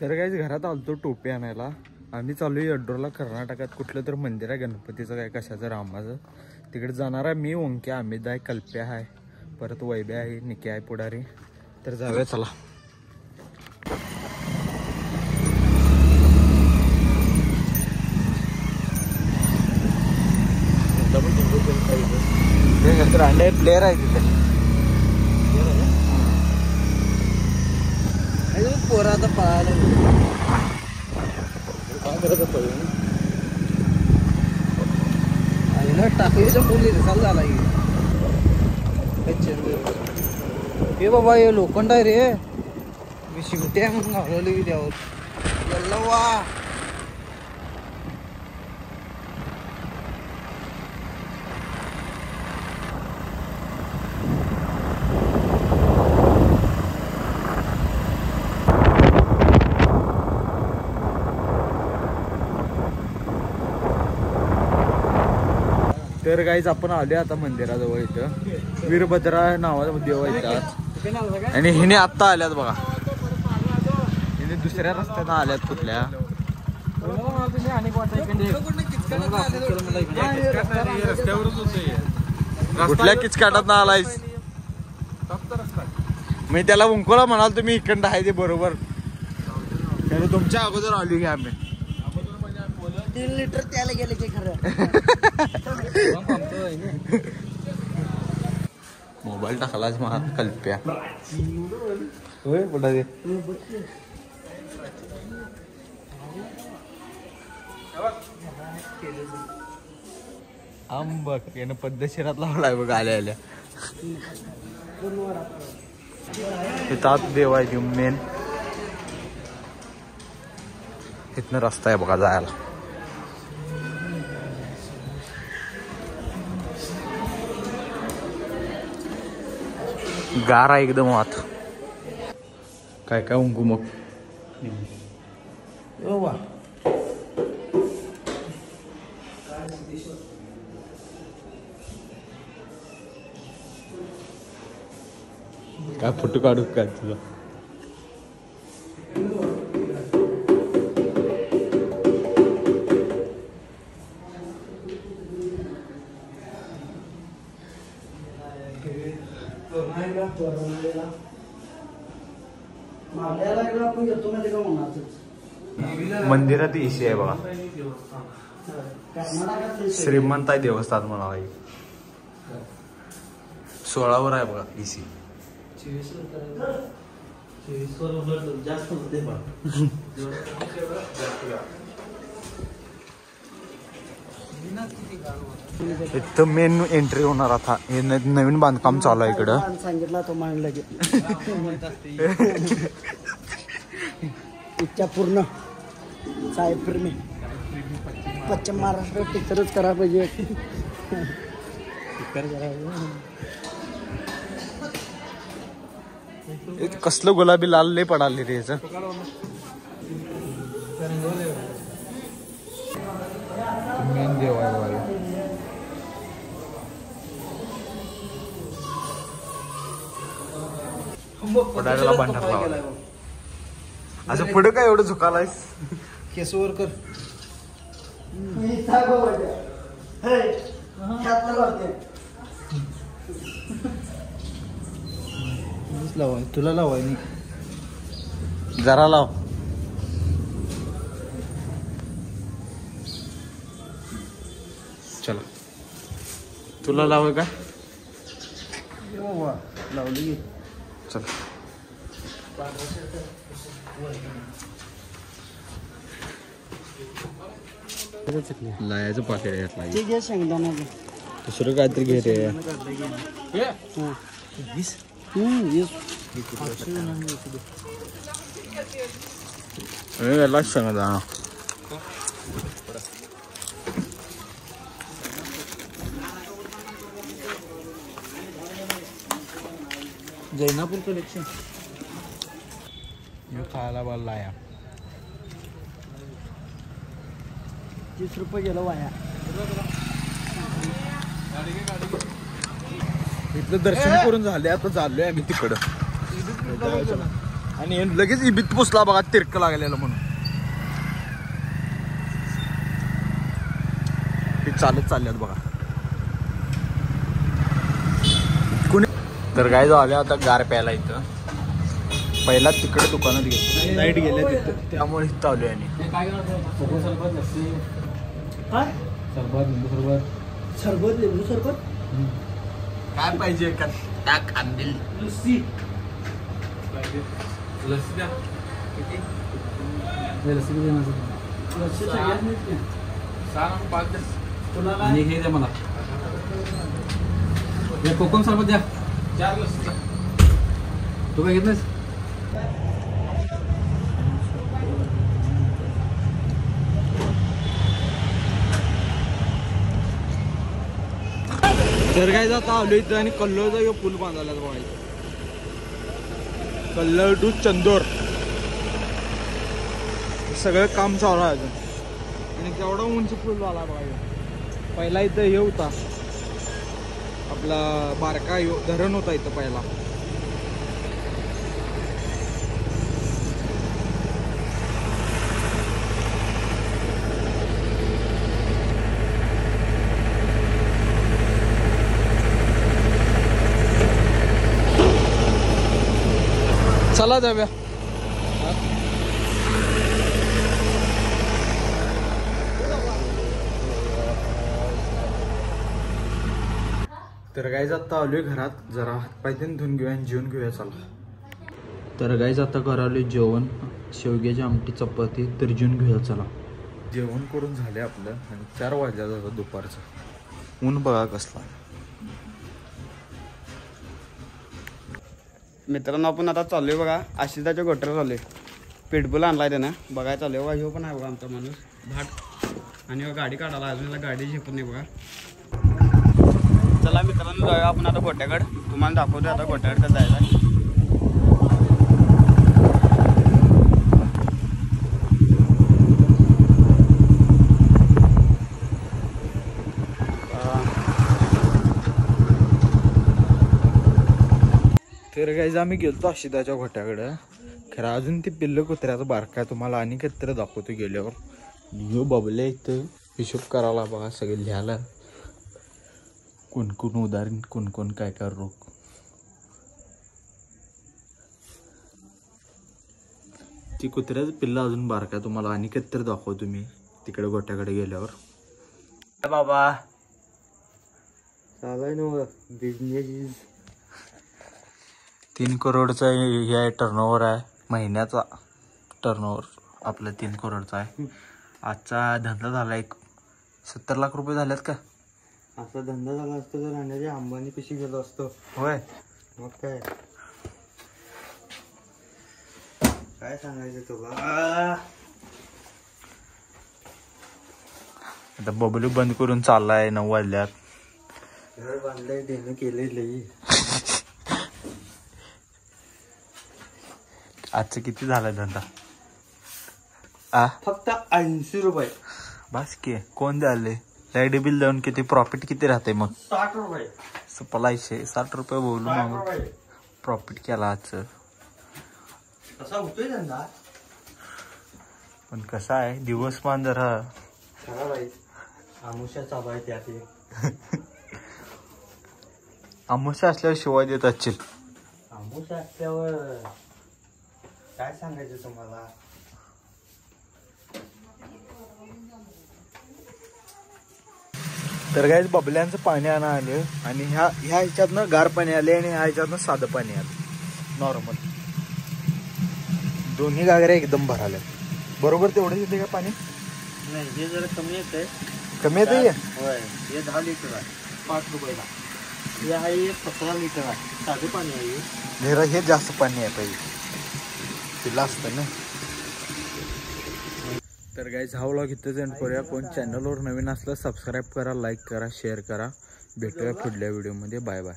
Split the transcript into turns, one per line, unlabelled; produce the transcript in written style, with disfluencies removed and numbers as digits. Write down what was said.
तर काहीच घरात आलतो टोपी आणायला. आम्ही चालू आहे अड्रोला, कर्नाटकात कुठलं तर मंदिर आहे गणपतीचं काय कशाचं रामाचं. तिकडे जाणार आहे मी, ओंक्या, अमित आहे, कल्प्या आहे, परत वैभ्या आहे, निकी आहे पुढारी. तर जाऊया चला. अंडे प्लेयर आहे तिथे. पोरा आता पळायला टाकलीचा फुल चालू झाला हे बाबा. हे लोखंड आहे रे, मी शिवते म्हणून घालवली की त्यावर. वा तर गाईज आपण आले आता मंदिराजवळ. इथं वीरभद्रा नावाचा देव आहे आणि हिने आत्ता आल्यात बघा. हिने दुसऱ्या रस्त्यानं आल्यात कुठल्या. कुठल्या किचकाटात ना आलायस. मी त्याला उंकोला म्हणाल तुम्ही इकडं आहे ते बरोबर. तुमच्या अगोदर आली की आम्ही. 3 लिटर त्याला गेले की खरं. मोबाईल टाकलाच मला कल्प्या. होय पुढे दे. आंब यानं पद्धतशीरात लावलाय बघ आल्या आल्या. तिथं देव आहे मेन. इथनं रस्ता आहे बघा जायला. गार आहे एकदम आत. काय काय उंगू मग. काय फोटो काढू काय तुझा. मंदिरात एसी आहे बघा. श्रीमंत आहे देवस्थान म्हणाला. 16वर आहे बघा एसी. इथं मेन एंट्री होणार आता. हे नवीन बांधकाम चालू आहे इकडं. सांगितलं तो मांडला इच्छा पूर्ण. साहेब प्रेमी पश्चिम महाराष्ट्र टिकरच करा पाहिजे. कसलं गुलाबी लाल लय पडाले रे याच. मेन देव आहे बघा. पडायला भांडण लावला. असं पुढे काय एवढं झुकालायस. केसवर कर. लावाय तुला लावाय जरा लाव. चला तुला लाव का. लावली चल. लायाचं पाकिट आहे. शेंगदाणा दुसरं काहीतरी घे रे. शेंगदाणा जैनापूर कलेक्शन. खायला बघ लाया. 30 रुपये गेलो वाया. इथलं दर्शन करून झाले. आता चाललोय आम्ही तिकडं. आणि लगेच इबीत पुसला बघा तिरक लागलेलं म्हणून. ते चालत चालल्यात बघा. कुणी तर काय झालं आता गार प्यायला इथं. पहिला तिकडे दुकानात गेलो, लाईट गेल्या तिथं, त्यामुळे चालू आहे.
सरबत लिंबू सरबत
काय पाहिजे का टाक आंबिल
लस्सी
लस्सी द्या.
लस्सी सगळ्यांनी
आणि हे द्या मला. कोकम सरबत द्या. 4 लस्सी. तू काय घेतलंस?
तर काय जाता आलो इथं आणि कल्लोळचा पूल बांधायला बघायचं. कल्लोळ टू चंदोर सगळं काम चालू आहे अजून. आणि केवढा उंच पूल झाला बघायचं. पहिला इथं हे होता आपला बारका धरण होता इथं पहिला. चला जाऊया. तर गाईज आता आलोय घरात, जरा हातपाय धुवून घेऊया आणि जेवण घेऊया. चला. तर गाईज आता करालोय जेवण, शेवग्याची आमटी चपाती. तर जेवण घेऊया चला. जेवण करून झाले आपलं आणि 4 वाजल्या जातं दुपारचं. ऊन बघा कसला.
मित्रांनो आपण आता चाललोय बघा आशिताच्या गोट्यावर चाललोय. पिटबुल आणलाय त्यानं बघायला चाललोय बघा. ह्यो पण आहे बघा आमचा माणूस भाट. आणि गाडी काढायला अजून गाडी झेपत नाही बघा. चला मित्रांनो जाऊया आपण आता गोट्याकडे. तुम्हाला दाखवतोय आता गोट्याकडे कसं जायचं.
तर गाईज आम्ही गेलतो आशिताच्या गोट्याकडं. खरं अजून ती पिल्लं कुत्र्याचं बारका तुम्हाला आणि कत्र दाखवतो गेल्यावर. ह्यो बबले इथं हिशोब करायला बघा, सगळे लिहायला कोण उदाहरण कोण काय रोग. ती कुत्र्याचं पिल्लं अजून बारका तुम्हाला आणि कत्र दाखवतो मी तिकडे गोट्याकडे गेल्यावर.
बाबा चालाय ना बिझनेस.
3 करोडचा हे आहे टर्नओव्हर आहे महिन्याचा. टर्नओव्हर आपलं 3 करोडचा आहे. आजचा धंदा झाला 70 लाख रुपये झाल्यात का.
असा धंदा झाला असतो तर राहण्याचे अंबानी पिशी गेलो असतो.
होय
मग काय सांगायचं तुला.
आता बबलू बंद करून चाललाय 9 वाजल्यात.
घर बांधलंय देणं केलंय लई.
आजचं किती झालाय धंदा.
फक्त 80 रुपये
बस की. कोण द्याले लाईट बिल देऊन किती प्रॉफिट किती राहते मग.
60 रुपये.
सपलायशे 60 रुपये बोलू मग प्रॉफिट केला आजचं.
कसा होतोय धंदा.
पण कसा आहे दिवसमान जरा
खराब आहे. आमुषा चालू आहे त्यात.
आमुषा असल्यावर शिवाय देत असतील.
आमुषा असल्यावर काय सांगायचं तुम्हाला.
तर काय बबल्यांचं पाणी आणा आले आणि ह्या ह्याच्यातनं गार पाणी आले आणि ह्या ह्याच्यातनं साधं पाणी आलं नॉर्मल. दोन्ही गागऱ्या एकदम भराले. बरोबर तेवढं येते का पाणी.
नाही हे जरा कमी येतंय.
कमी येते.
होय हे 10 लिटर आहे 5 रुपयाला. हे आहे 17 लिटर आहे साधे पाणी आहे.
जरा हे जास्त पाणी आहे पाहिजे तिला असतं ना. तर गाईज हा व्लॉग इथंच एंड करूया. कोण चॅनलवर नवीन असलं सबस्क्राईब करा, लाईक करा, शेअर करा. भेटूया पुढल्या व्हिडिओमध्ये. Bye bye.